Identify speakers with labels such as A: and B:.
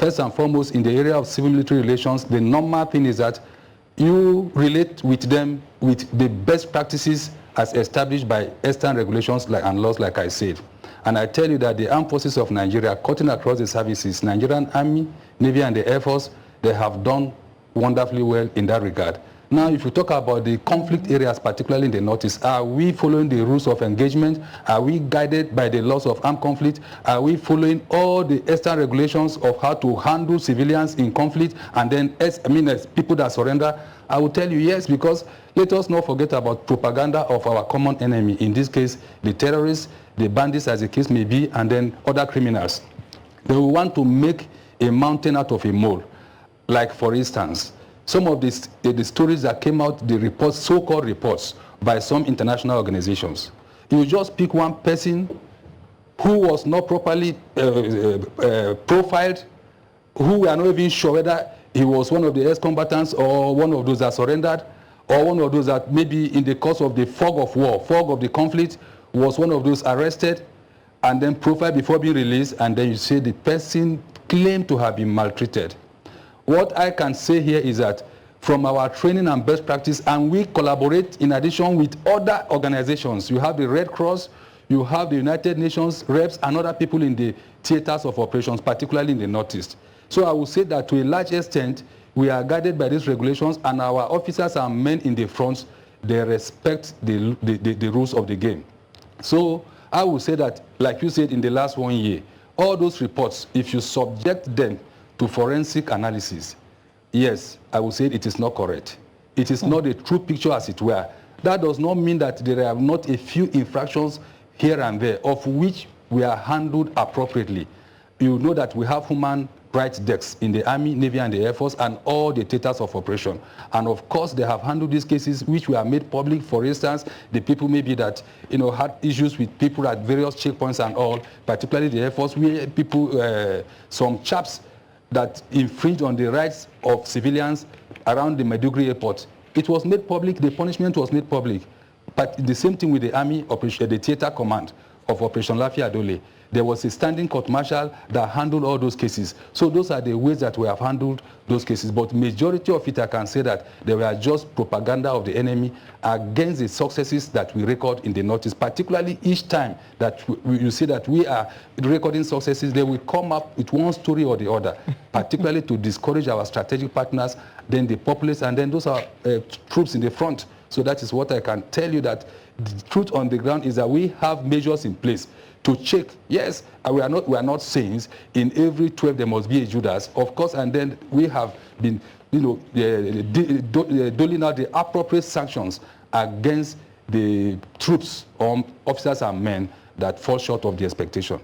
A: first and foremost, in the area of civil-military relations, the normal thing is that you relate with them with the best practices as established by Eastern regulations and laws, like I said. And I tell you that the armed forces of Nigeria, cutting across the services, Nigerian Army, Navy, and the Air Force, they have done wonderfully well in that regard. Now, if you talk about the conflict areas, particularly in the Northeast, are we following the rules of engagement? Are we guided by the laws of armed conflict? Are we following all the Eastern regulations of how to handle civilians in conflict and then, as people that surrender? I will tell you yes, because let us not forget about propaganda of our common enemy, in this case, the terrorists, the bandits, as the case may be, and then other criminals. They will want to make a mountain out of a mole. Like, for instance, some of the stories that came out, the reports, so-called reports, by some international organizations. You just pick one person who was not properly profiled, who we are not even sure whether he was one of the ex-combatants or one of those that surrendered, or one of those that maybe in the course of the fog of war, fog of the conflict, was one of those arrested and then profiled before being released, and then you say the person claimed to have been maltreated. What I can say here is that from our training and best practice, and we collaborate in addition with other organizations. You have the Red Cross, you have the United Nations reps and other people in the theaters of operations, particularly in the Northeast. So I would say that to a large extent, we are guided by these regulations, and our officers and men in the fronts, they respect the rules of the game. So I would say that, like you said, in the last 1 year, all those reports, if you subject them to forensic analysis, yes, I would say it is not correct. It is not a true picture, as it were. That does not mean that there are not a few infractions here and there, of which we are handled appropriately. You know that we have human rights desks in the Army, Navy, and the Air Force, and all the theaters of operation. And of course, they have handled these cases which were made public. For instance, the people maybe that had issues with people at various checkpoints and all, particularly the Air Force, where people, some chaps that infringed on the rights of civilians around the Maiduguri airport. It was made public, the punishment was made public. But the same thing with the Army, the theater command of Operation Lafia Adole. There was a standing court martial that handled all those cases. So those are the ways that we have handled those cases. But majority of it, I can say that they were just propaganda of the enemy against the successes that we record in the Northeast. Particularly each time that you see that we are recording successes, they will come up with one story or the other, particularly to discourage our strategic partners, then the populace, and then those are troops in the front. So that is what I can tell you, that the truth on the ground is that we have measures in place to check. Yes, we are not saints. In every 12 there must be a Judas, of course, and then we have been doling out the appropriate sanctions against the troops, officers and men that fall short of the expectation.